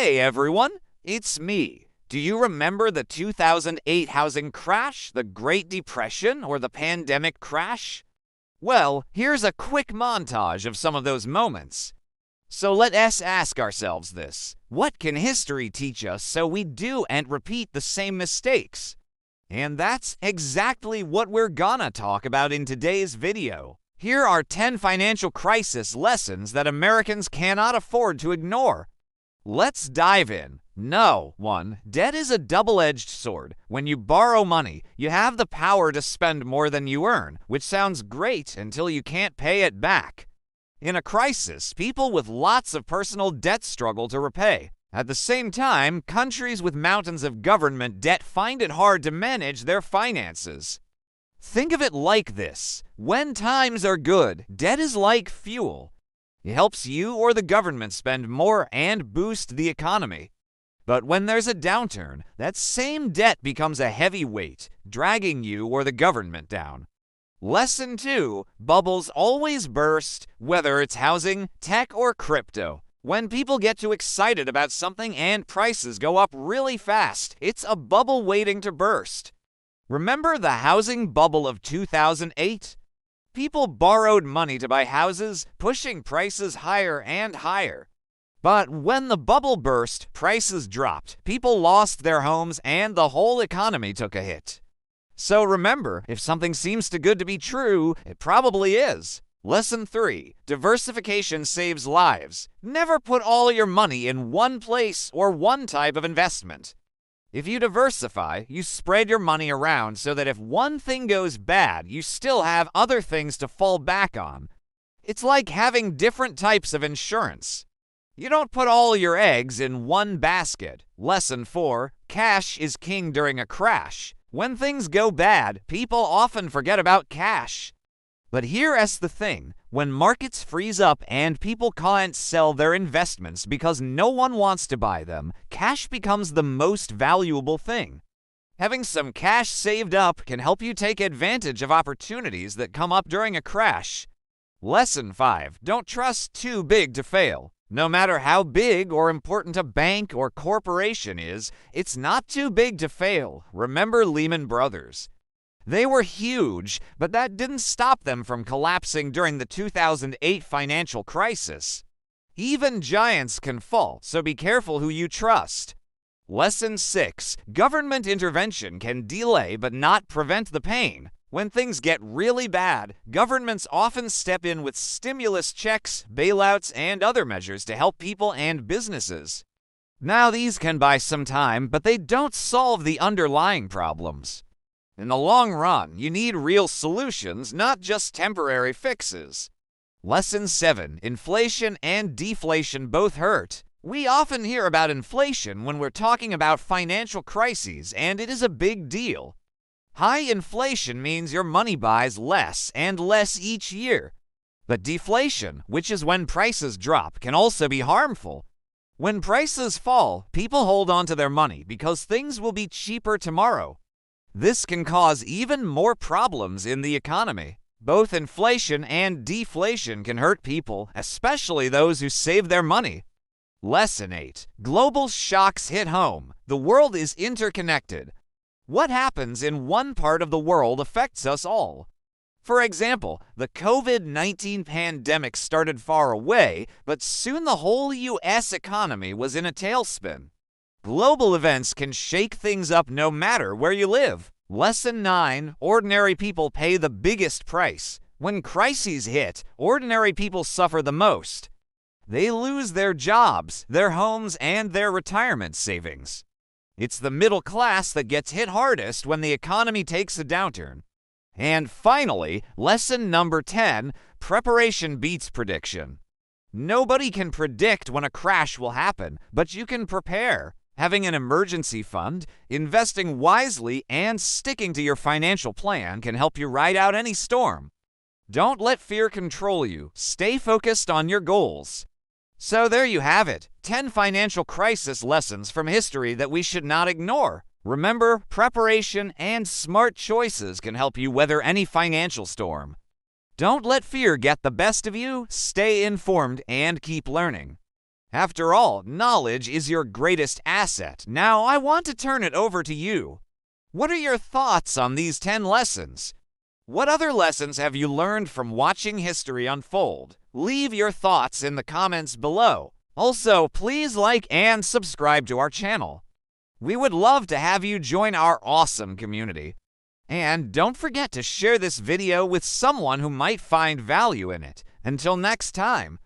Hey everyone, it's me. Do you remember the 2008 housing crash, the Great Depression, or the pandemic crash? Well, here's a quick montage of some of those moments. So let us ask ourselves this: what can history teach us so we don't repeat the same mistakes? And that's exactly what we're gonna talk about in today's video. Here are 10 financial crisis lessons that Americans cannot afford to ignore. Let's dive in. No. 1. Debt is a double-edged sword. When you borrow money, you have the power to spend more than you earn, which sounds great until you can't pay it back. In a crisis, people with lots of personal debt struggle to repay. At the same time, countries with mountains of government debt find it hard to manage their finances. Think of it like this: when times are good, debt is like fuel. It helps you or the government spend more and boost the economy. But when there's a downturn, that same debt becomes a heavy weight, dragging you or the government down. Lesson 2. Bubbles always burst, whether it's housing, tech, or crypto. When people get too excited about something and prices go up really fast, it's a bubble waiting to burst. Remember the housing bubble of 2008? People borrowed money to buy houses, pushing prices higher and higher. But when the bubble burst, prices dropped, people lost their homes, and the whole economy took a hit. So remember, if something seems too good to be true, it probably is. Lesson 3. Diversification saves lives. Never put all your money in one place or one type of investment. If you diversify, you spread your money around so that if one thing goes bad, you still have other things to fall back on. It's like having different types of insurance. You don't put all your eggs in one basket. Lesson 4. Cash is king during a crash. When things go bad, people often forget about cash. But here's the thing: when markets freeze up and people can't sell their investments because no one wants to buy them, cash becomes the most valuable thing. Having some cash saved up can help you take advantage of opportunities that come up during a crash. Lesson 5. Don't trust too big to fail. No matter how big or important a bank or corporation is, it's not too big to fail. Remember Lehman Brothers. They were huge, but that didn't stop them from collapsing during the 2008 financial crisis. Even giants can fall, so be careful who you trust. Lesson 6. Government intervention can delay but not prevent the pain. When things get really bad, governments often step in with stimulus checks, bailouts, and other measures to help people and businesses. Now, these can buy some time, but they don't solve the underlying problems. In the long run, you need real solutions, not just temporary fixes. Lesson 7. Inflation and deflation both hurt. We often hear about inflation when we're talking about financial crises, and it is a big deal. High inflation means your money buys less and less each year. But deflation, which is when prices drop, can also be harmful. When prices fall, people hold on to their money because things will be cheaper tomorrow. This can cause even more problems in the economy. Both inflation and deflation can hurt people, especially those who save their money. Lesson 8. Global shocks hit home. The world is interconnected. What happens in one part of the world affects us all. For example, the COVID-19 pandemic started far away, but soon the whole U.S. economy was in a tailspin. Global events can shake things up no matter where you live. Lesson 9. Ordinary people pay the biggest price. When crises hit, ordinary people suffer the most. They lose their jobs, their homes, and their retirement savings. It's the middle class that gets hit hardest when the economy takes a downturn. And finally, lesson number 10. Preparation beats prediction. Nobody can predict when a crash will happen, but you can prepare. Having an emergency fund, investing wisely, and sticking to your financial plan can help you ride out any storm. Don't let fear control you. Stay focused on your goals. So there you have it, 10 financial crisis lessons from history that we should not ignore. Remember, preparation and smart choices can help you weather any financial storm. Don't let fear get the best of you. Stay informed and keep learning. After all, knowledge is your greatest asset. Now, I want to turn it over to you. What are your thoughts on these 10 lessons? What other lessons have you learned from watching history unfold? Leave your thoughts in the comments below. Also, please like and subscribe to our channel. We would love to have you join our awesome community. And don't forget to share this video with someone who might find value in it. Until next time.